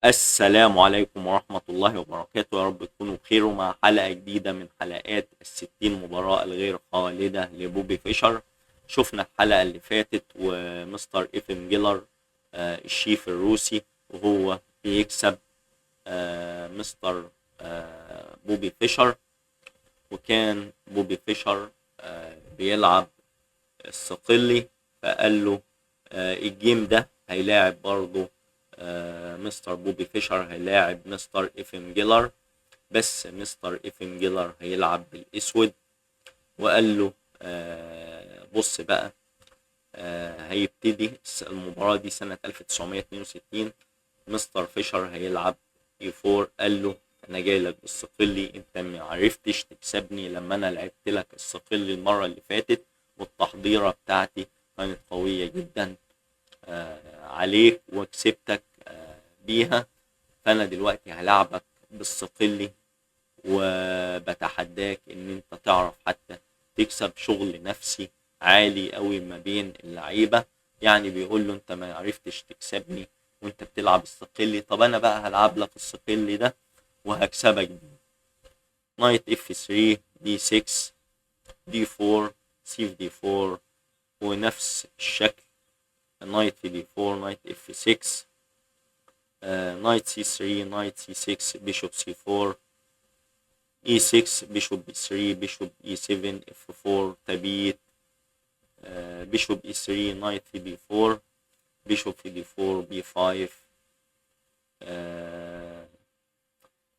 السلام عليكم ورحمة الله وبركاته، يا رب تكونوا بخير ومع حلقة جديدة من حلقات الستين مباراة الغير خالدة لبوبي فيشر. شفنا الحلقة اللي فاتت ومستر إيفن جيلر الشيف الروسي وهو بيكسب مستر بوبي فيشر. وكان بوبي فيشر بيلعب الصقلي، فقال له الجيم ده هيلاعب برضه مستر بوبي فيشر، هيلاعب مستر إيفن جيلر، بس مستر إيفن جيلر هيلعب بالأسود. وقال له بص بقى، هيبتدي المباراة دي سنة 1962. مستر فيشر هيلعب E4. قال له انا جاي لك بالصقلي، انت ما عرفتش تكسبني لما انا لعبت لك الصقلي المرة اللي فاتت، والتحضيرة بتاعتي كانت قوية جدا عليك وكسبتك بيها. فانا دلوقتي هلعبك بالصقلي وبتحداك ان انت تعرف حتى تكسب. شغل نفسي عالي قوي ما بين اللعيبة، يعني بيقول له انت ما عرفتش تكسبني وانت بتلعب الصقلي، طب انا بقى هلعب لك الصقلي ده وهكسبك بيه. نايت اف 3 دي 6 دي 4 سي في دي 4، ونفس الشكل نايت في دي 4 نايت اف 6 نايت سي 3 نايت سي 6 بيشوب سي 4 اي 6 بيشوب بي 3 بيشوب اي 7 اف 4 تبيت بيشوب اي 3 نايت في بي 4 بيشوب في دي 4 بي 5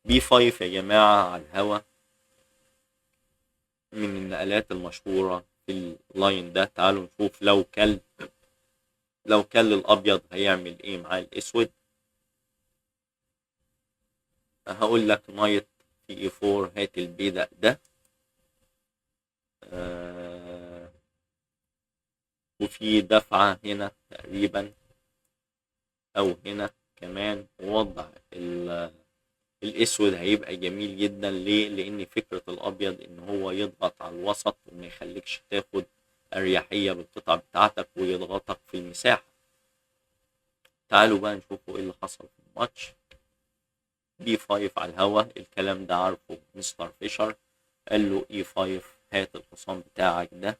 بي 5 يا جماعة على الهوا، من النقلات المشهورة في اللاين ده. تعالوا نشوف لو كل الابيض هيعمل ايه مع الاسود. هقول لك نايت في اي 4 هات البيدق ده، وفي دفعة هنا تقريبا او هنا كمان. ووضع الاسود هيبقى جميل جدا. ليه؟ لان فكرة الابيض ان هو يضغط على الوسط وما يخليكش تاخد اريحية بالقطع بتاعتك ويضغطك في المساحة. تعالوا بقى نشوفوا ايه اللي حصل في الماتش. بي 5 على الهوا، الكلام ده عارفه مستر فيشر. قال له اي 5 هات الحصان بتاعك ده.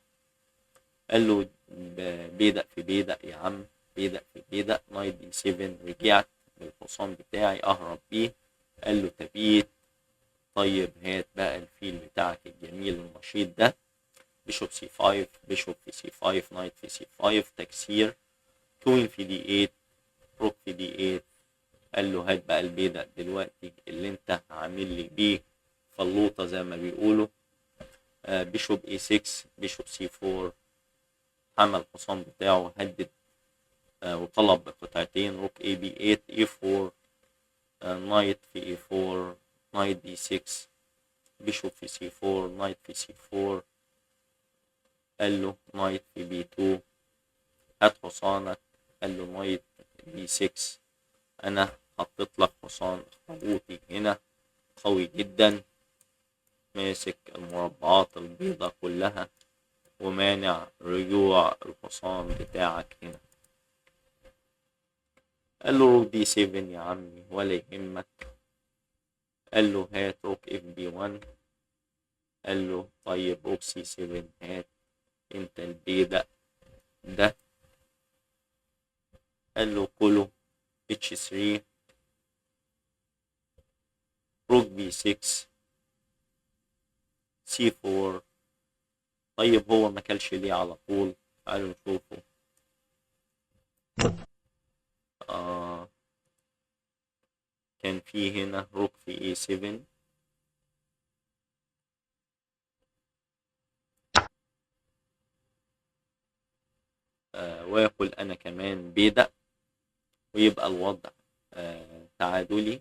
قال له بيدق في بيدق يا عم، بيدق في بيدق. نايت دي 7 رجعت بالحصان بتاعي اهرب بيه. قال له تبيت، طيب هات بقى الفيل بتاعك الجميل النشيط ده. بيشوب سي 5 بيشوب في سي 5 نايت في سي 5 تكسير. كوين في دي 8 روك في دي 8. قال له هات بقى البيدق دلوقتي اللي انت عامل لي بيه فلوطه زي ما بيقولوا. بيشوب اي 6 بيشوب سي 4. حمل الحصان بتاعه، هدد وطلب بقطعتين. روك اي بي 8 اي 4 نايت في اي 4 نايت دي 6 بيشوب في سي 4 نايت في سي 4. قال له نايت في بي 2 هات حصانك. قال له نايت بي 6 انا حطيت لك حصان اخطبوطي هنا قوي جدا، ماسك المربعات البيضة كلها ومانع رجوع الحصان بتاعك هنا. قال له روك دي 7 يا عمي ولا يهمك. قال له هات روك اف بي 1. قال له طيب روك سي 7 هات انت البيدق ده. قال له كله اتش 3 روك بي 6 سي 4. طيب هو ما كلش ليه على طول؟ تعالوا نشوفه. آه كان في هنا روك في اي 7. واكل انا كمان بيدق ويبقى الوضع تعادلي.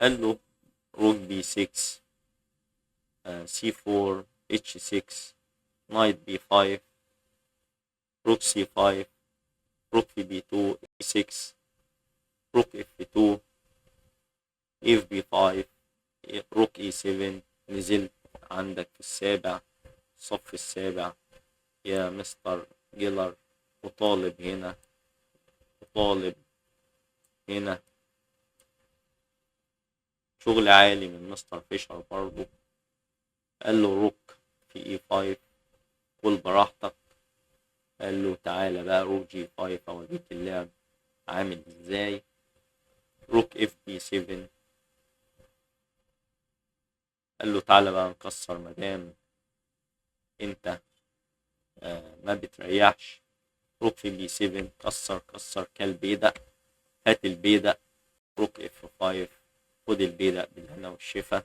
قال له روك بي 6 سي 4 اتش 6 نايت بي 5 روك سي 5 روك في بي 2 اي 6 روك اف 2 اف بي 5 روك اي 7. نزلت عندك في السابع، الصف السابع يا مستر جيلر، وطالب هنا وطالب هنا. شغل عالي من مستر فيشر برضو. قال له روك في اي 5 كل براحتك. قال له تعالى بقى روك جي 5 اوريك اللعب عامل ازاي. روك اف بي 7. قال له تعالى بقى نكسر مدام انت ما بتريحش. روك في بي 7 كسر كسر كالبيدق. هات البيدق. روك اف 5 خد البيدق بالهنا والشفا.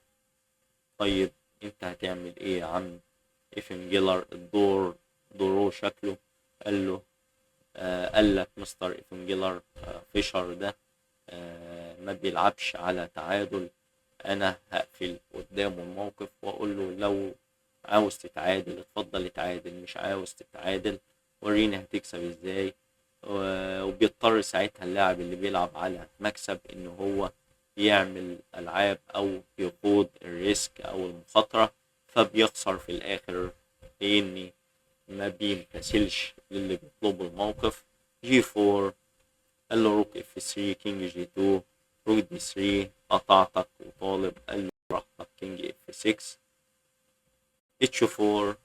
طيب انت هتعمل ايه يا عم افن جيلر؟ الدور دوره شكله. قال له قال لك مستر افن جيلر فيشر ده ما بيلعبش على تعادل. انا هقفل قدامه الموقف واقول له لو عاوز تتعادل اتفضل اتعادل، مش عاوز تتعادل وريني هتكسب ازاي. وبيضطر ساعتها اللاعب اللي بيلعب على مكسب ان هو يعمل العاب او يخوض الريسك او المخاطرة، فبيخسر في الاخر لاني ما بيمتثلش للي بيطلبه الموقف. جي 4. قال له روك اف 3 كينج جي 2. روك دي 3 قطعتك وطالب. قال له براحتك كينج اف 6. اتش 4.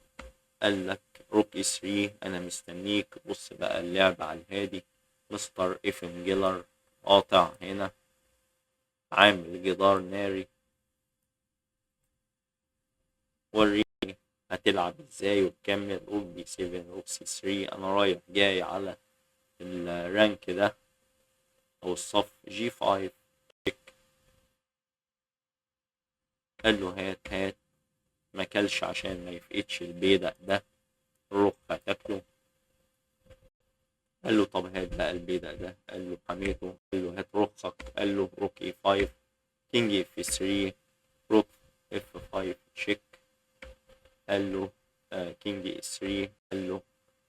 قال لك روك اي 3 انا مستنيك. بص بقى اللعب على الهادي. مستر ايفن جيلر قاطع هنا عامل جدار ناري. وريني هتلعب ازاي وتكمل. روك بي 7 روك سي 3 انا رايح جاي على الرانك ده او الصف. جي 5 تشيك. قال له هات هات. ما كلش عشان ما يفقدش البيدق ده. الرخ هتاكله. قال له طب هات بقى البيدق ده. قال له حميته. قال له هات رخك. قال له روك اي 5 كينج اف 3 روك اف 5 تشيك. قال له كينج اي 3. قال له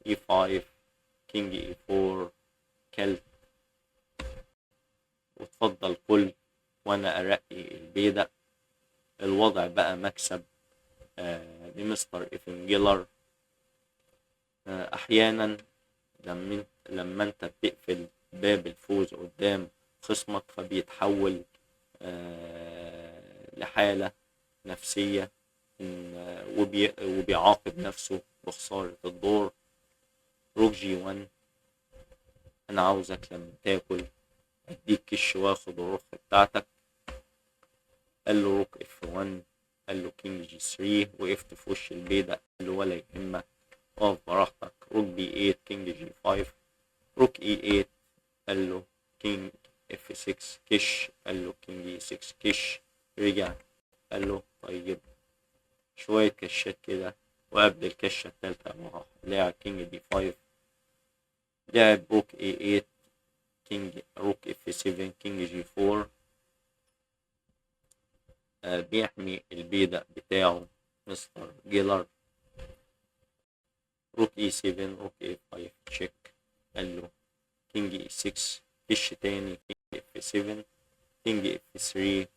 اي 5 كينج اي 4 كلت وتفضل كل وانا ارقي البيدق. الوضع بقى مكسب لمستر ايفن جيلر. احيانا لما انت بتقفل باب الفوز قدام خصمك فبيتحول لحالة نفسية وبيعاقب نفسه بخسارة الدور. روك جي 1 انا عاوزك لما تاكل اديك كش واخد الرخ بتاعتك. قال له روك اف 1. قال له كينج جي 3. وقفت في وش البيدق. قال له ولا يهمك اقف براحتك. روك بي 8 كينج جي 5. روك اي 8. قال له كينج اف 6 كش. قال له كينج اي 6 كش. رجع قال له طيب شوية كشات كده. وقبل الكشة التالتة راح لعب كينج بي 5. لعب روك اي 8 كينج روك اف 7 كينج جي 4. بيحمي البيدق بتاعه مستر جيلر. روك اي 7 روك اي 5 تشيك. قال له كينج اي 6 كش تاني. كينج اف 7 كينج اف 3.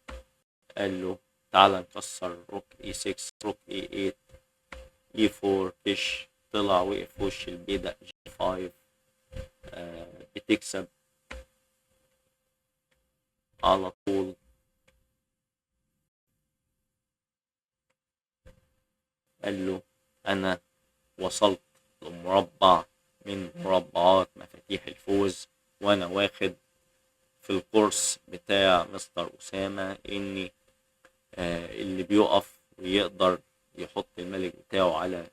قال له تعالى نكسر. روك اي 6 روك اي 8 اي 4 كش. طلع وقف في وش البيدق. جي 5 بتكسب على طول. قال له انا وصلت لمربع من مربعات مفاتيح الفوز وانا واخد في الكورس بتاع مستر أسامة اني اللي بيقف ويقدر يحط الملك بتاعه على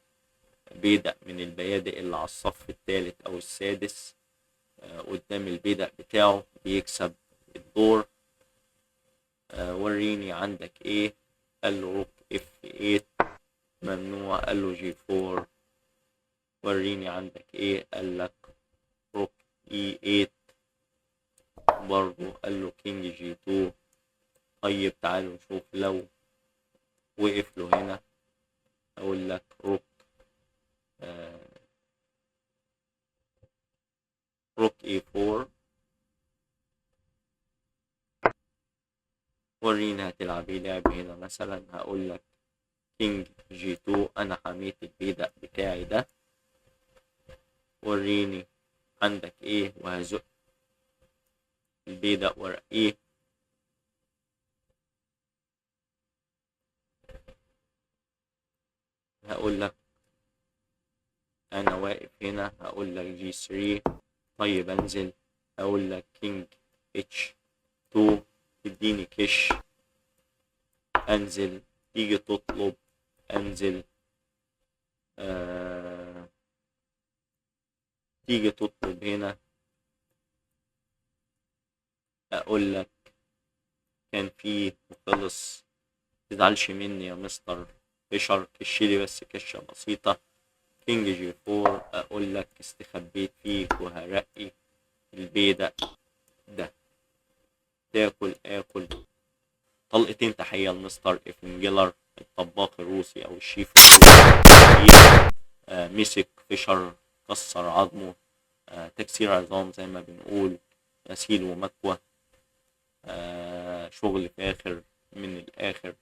بيدق من البيادق اللي على الصف الثالث او السادس قدام البيدق بتاعه بيكسب الدور. وريني عندك ايه. قال له روك اف 8 ممنوع. قال له جي 4. وريني عندك ايه. قال لك روك اي 8 برضو. قال له كينج جي 2. طيب تعالوا نشوف لو وقف له هنا. اقول لك روك روك اي 4. ورينا هتلعب ايه. لعب هنا مثلا هقول لك كينج جي 2. انا حميت البيدق بتاعي ده. وريني عندك ايه، وهزق البيدق ورقيه. هقول لك انا واقف هنا، هقول لك جي 3. طيب انزل، اقول لك كينج اتش 2 تديني كش. انزل، تيجي تطلب، انزل، تيجي تطلب هنا، اقول لك كان فيه وخلص، متزعلش مني يا مستر فيشر، كشلي بس كشة بسيطة. كينج جي 4 اقول لك استخبيت فيك وهرقي البيدق ده. تاكل اكل. طلقتين تحية لمستر افنجلر الطباخ الروسي او الشيف الروسي. مسك فيشر، كسر عظمه، تكسير عظام زي ما بنقول، غسيل ومكوى، شغل فاخر من الآخر.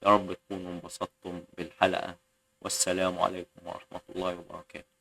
يا رب تكونوا انبسطتم بالحلقة، والسلام عليكم ورحمة الله وبركاته.